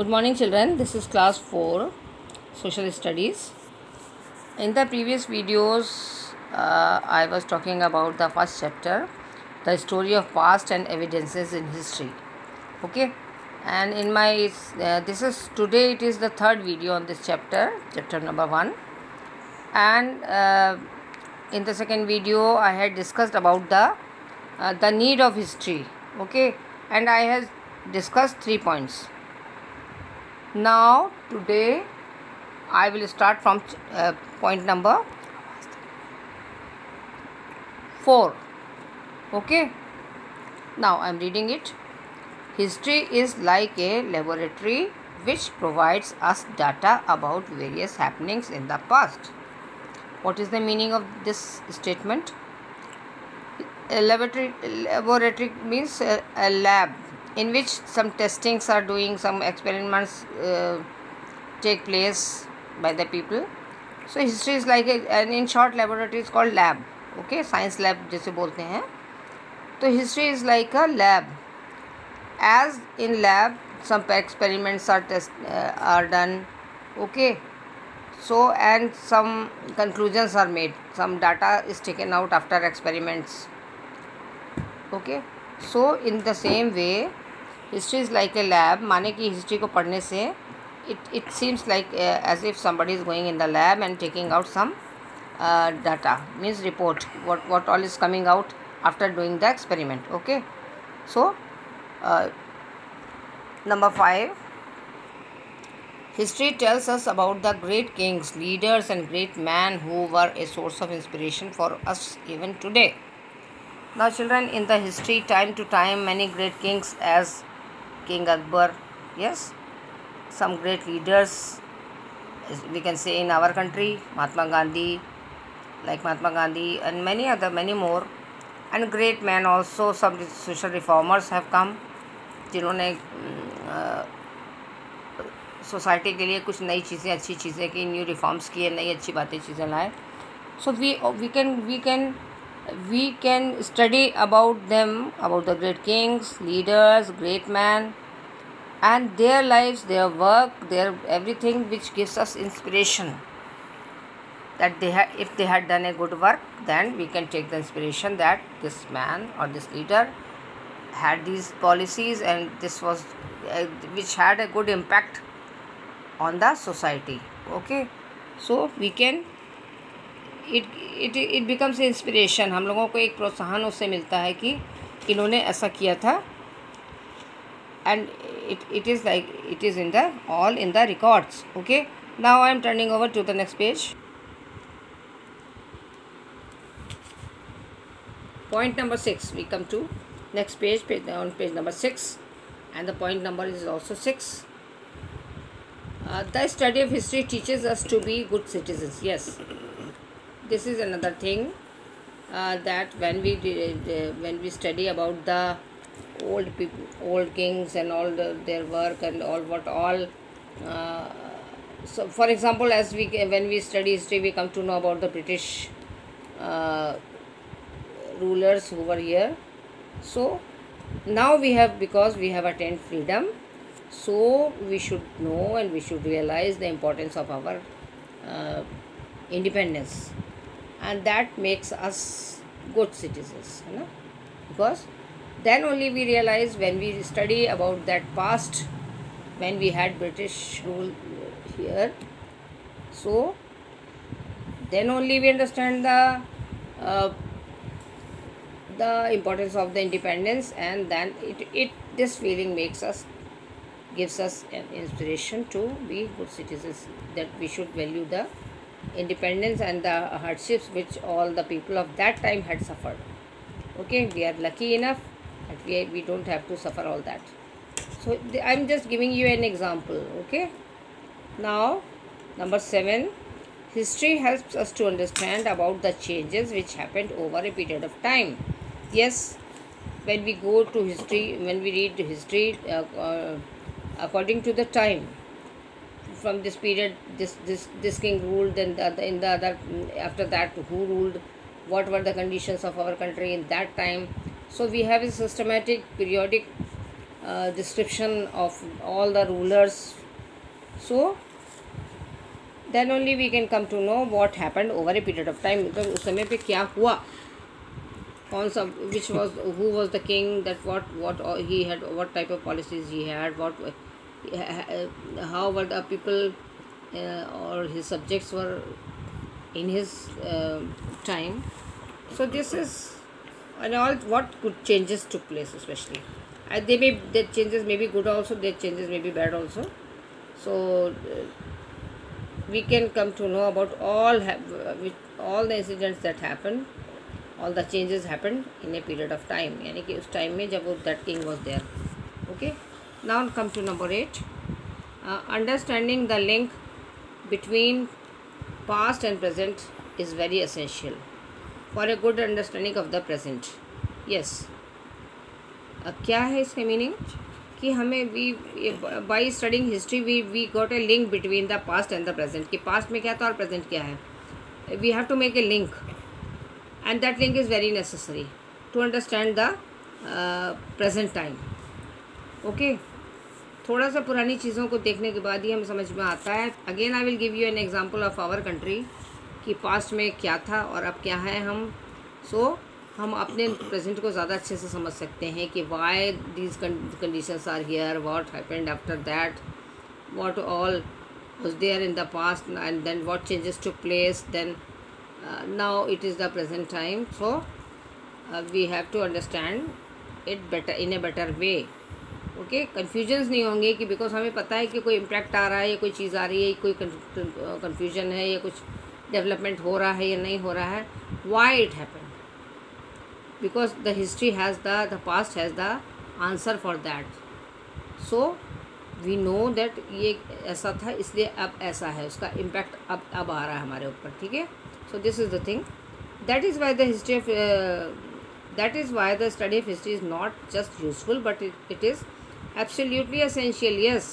Good morning, children. This is class 4 social studies. In the previous videos, I was talking about the first chapter, the story of past and evidences in history. Okay, and in my this is today it is the third video on this chapter, chapter number 1. And in the second video, I had discussed about the need of history. Okay, and I have discussed 3 points. Now today I will start from point number 4. Okay, now I am reading it. History is like a laboratory which provides us data about various happenings in the past. What is the meaning of this statement? A laboratory means a lab in which some testings are doing, some experiments take place by the people. So history is like and in short laboratory is called lab. Okay, science lab जैसे बोलते हैं. तो history is like a lab. As in lab, some experiments are done. Okay, so and some conclusions are made. Some data is taken out after experiments. Okay, so in the same way, history is like a lab. माने कि history को पढ़ने से it seems like as if somebody is going in the lab and taking out some data, means report what all is coming out after doing the experiment. Okay, so number 5, history tells us about the great kings, leaders and great men who were a source of inspiration for us even today. Now children, in the history, time to time, many great kings as King Akbar, yes, some great leaders, we can say in our country, Mahatma Gandhi, and many more, and great men also, some social reformers have come, जिन्होंने society के लिए कुछ नई चीज़ें, अच्छी चीज़ें की, new reforms किए, नई अच्छी बातें चीज़ें लाए. So we can study about them, about the great kings, leaders, great men, and their lives, their work, their everything, which gives us inspiration. That if they had done a good work, then we can take the inspiration that this man or this leader had these policies, and this was which had a good impact on the society. Okay, so we can it becomes inspiration. हम लोगों को एक प्रोत्साहन उससे मिलता है कि इन्होंने ऐसा किया था, and it is like it is in the all in the records. Okay, now I am turning over to the next page. Point number 6, we come to next page on page number 6, and the point number is also 6. The study of history teaches us to be good citizens. Yes, this is another thing that when we study about the old people, old kings and all their work and all so for example, as when we study history, we come to know about the British rulers who were here. So now because we have attained freedom, so we should know and we should realize the importance of our independence, and that makes us good citizens, you know, because then only we realize, when we study about that past, when we had British rule here, so then only we understand the importance of the independence, and then this feeling gives us an inspiration to be good citizens, that we should value the independence and the hardships which all the people of that time had suffered. Okay, we are lucky enough that we don't have to suffer all that. So I am just giving you an example. Okay, now number 7, history helps us to understand about the changes which happened over a period of time. Yes, when we go to history, when we read history according to the time, from this period this king ruled, then in the other after that who ruled, what were the conditions of our country in that time. So we have a systematic periodic description of all the rulers. So then only we can come to know what happened over a period of time. तो उस समय पे क्या हुआ, कौन सा, which was, who was the king, that what he had, what type of policies he had, what how were the people or his subjects were in his time. So this is, and all what good changes took place, especially the changes may be good also, the changes may be bad also. So we can come to know about all the incidents that happened, all the changes happened in a period of time, यानी कि उस time में जब वो that king was there. Okay, now come to number 8. Understanding the link between past and present is very essential for a good understanding of the present. Yes. क्या है इसका meaning कि हमें by studying history we got a link between the past and the present, कि past में क्या था और प्रेजेंट क्या है. We have to make a link and that link is very necessary to understand the present time. Okay, थोड़ा सा पुरानी चीज़ों को देखने के बाद ही हमें समझ में आता है. Again I will give you an example of our country कि पास्ट में क्या था और अब क्या है हम. सो हम अपने प्रेजेंट को ज़्यादा अच्छे से समझ सकते हैं कि why these conditions are here, what happened after that, what all was there in the past and then what changes took place, then now it is the present time. So we have to understand it better in a better way. Okay, confusions नहीं होंगे कि because हमें पता है कि कोई impact आ रहा है या कोई चीज़ आ रही है, कोई कन्फ्यूजन है या कुछ डेवलपमेंट हो रहा है या नहीं हो रहा है. Why it happened, because the history has the past has the answer for that. So we know that ये ऐसा था इसलिए अब ऐसा है, उसका impact अब आ रहा है हमारे ऊपर. ठीक है. So this is the thing. That is why the history of that is why the study of history is not just useful but it is absolutely essential. Yes,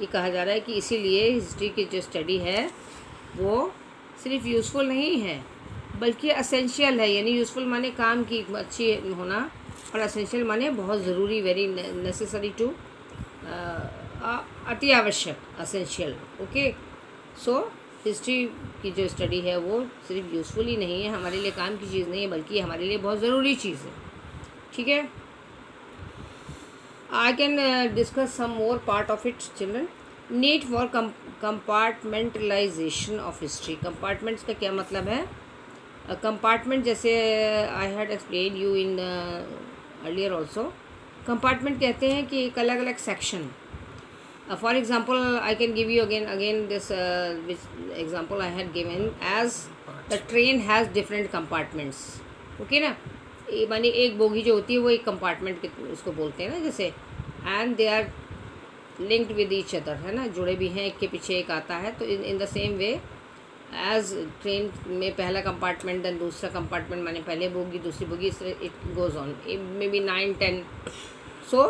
ये कहा जा रहा है कि इसीलिए हिस्ट्री की जो स्टडी है वो सिर्फ यूज़फुल नहीं है बल्कि असेंशियल है. यानी यूज़फुल माने काम की अच्छी होना और असेंशियल माने बहुत ज़रूरी, वेरी नेसेसरी टू, अति आवश्यक, असेंशियल. ओके, सो हिस्ट्री की जो स्टडी है वो सिर्फ यूज़फुल ही नहीं है, हमारे लिए काम की चीज़ नहीं है बल्कि हमारे लिए बहुत ज़रूरी चीज़ है. ठीक है. I can discuss some more part of it children. Need for compartmentalisation of history. Compartments का क्या मतलब है? कंपार्टमेंट, जैसे I had explain you in earlier also, compartment कहते हैं कि एक अलग अलग section. For example I can give you again this which example I had given as the train has different compartments. Okay ना, मानी एक बोगी जो होती है वो एक कंपार्टमेंट उसको बोलते हैं ना, जैसे, and they are linked with each other, है ना, जुड़े भी हैं, एक के पीछे एक आता है. तो in the same way as train में पहला कंपार्टमेंट देन दूसरा कंपार्टमेंट, माने पहले बोगी दूसरी बोगी, इस तरह it goes on, maybe 9-10. So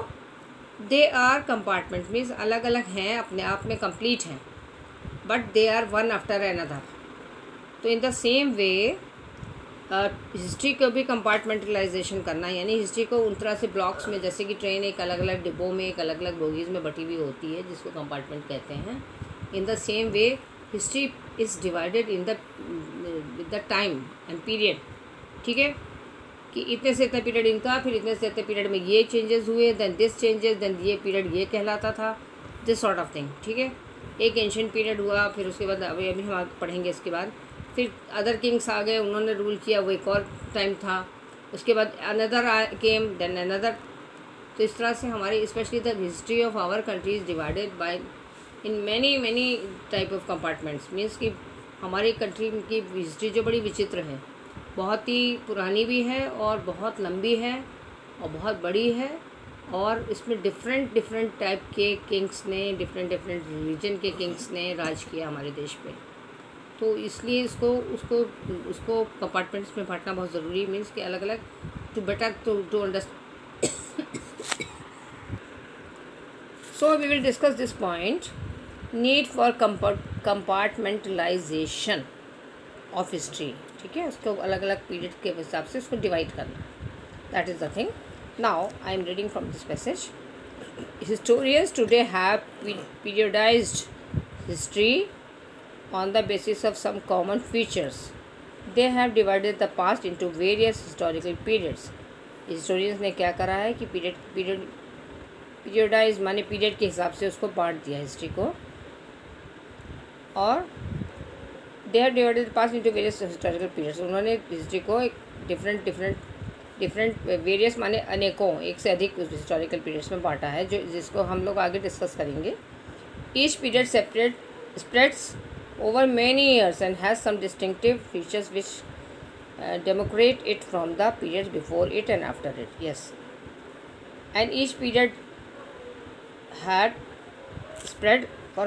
they are compartment means अलग अलग हैं, अपने आप में कंप्लीट हैं, but they are one after another. तो in the same way history को भी कंपार्टमेंटलाइजेशन करना, यानी हिस्ट्री को उन तरह से ब्लॉक्स में, जैसे कि ट्रेन एक अलग अलग डिब्बों में, एक अलग अलग बोगीज़ में बटी हुई होती है जिसको कंपार्टमेंट कहते हैं. इन the same way history is divided in the time and period. ठीक है, कि इतने से इतना पीरियड इनका, फिर इतने से इतने पीरियड में ये चेंजेस हुए, देन दिस चेंजेस, देन ये पीरियड ये कहलाता था, दिस सॉर्ट ऑफ थिंग. ठीक है, एक एंशिएंट पीरियड हुआ, फिर उसके बाद अभी हम पढ़ेंगे इसके बाद, फिर अदर किंग्स आ गए, उन्होंने रूल किया, वो एक और टाइम था, उसके बाद अनदर केम, देन अनदर. तो इस तरह से हमारी specially the history of our country is divided by in many type of compartments. Means कि हमारी कंट्री की हिस्ट्री जो बड़ी विचित्र है, बहुत ही पुरानी भी है और बहुत लंबी है और बहुत बड़ी है, और इसमें डिफरेंट टाइप के किंग्स ने, डिफरेंट रिलीजन के किंग्स ने राज किया हमारे देश पे. तो इसलिए उसको कंपार्टमेंट्स में बांटना बहुत ज़रूरी. मीन्स कि अलग अलग to better to understand. So we will discuss this point, need for compartmentalisation of history. ठीक है, उसको अलग अलग पीरियड के हिसाब से उसको डिवाइड करना, that is the thing. Now I am reading from this passage. Historians today have periodized history on the basis of some common features. They have divided the past into various historical periods. Historians ने क्या करा है कि पीरियडाइज माने period के हिसाब से उसको बांट दिया हिस्ट्री को, और they have divided the past into various historical periods. उन्होंने हिस्ट्री को एक डिफरेंट वेरियस माने अनेकों, एक से अधिक हिस्टोरिकल पीरियड्स में बांटा है, जो जिसको हम लोग आगे डिस्कस करेंगे. Each period spreads over many years and has some distinctive features which demarcate it from the periods before it and after it. Yes, and each period had spread for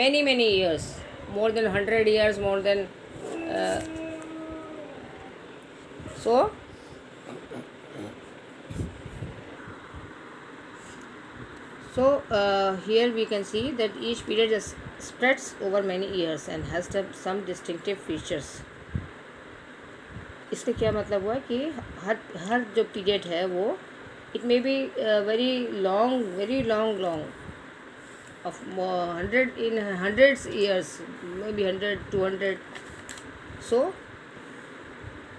many years, more than 100 years, more than here we can see that each period is spreads over many years and has some distinctive features. इसका क्या मतलब हुआ कि हर जो period है वो it may be very long of 100 years, maybe 100 200. So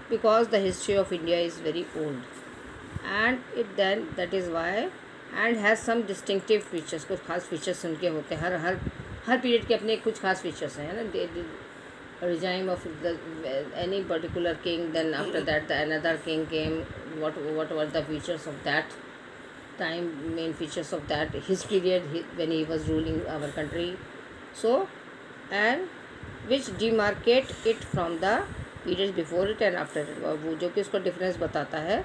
because the history of India is very old, and it then that is why, and has some distinctive features. कुछ खास फीचर्स उनके होते हैं. हर पीरियड के अपने कुछ खास फीचर्स हैं ना. regime of any particular king, then after that another king came. What were the features of that time, main features of that his period, when he was ruling our country. So, and which demarcate it from the periods before it and after it, वो जो कि उसका difference बताता है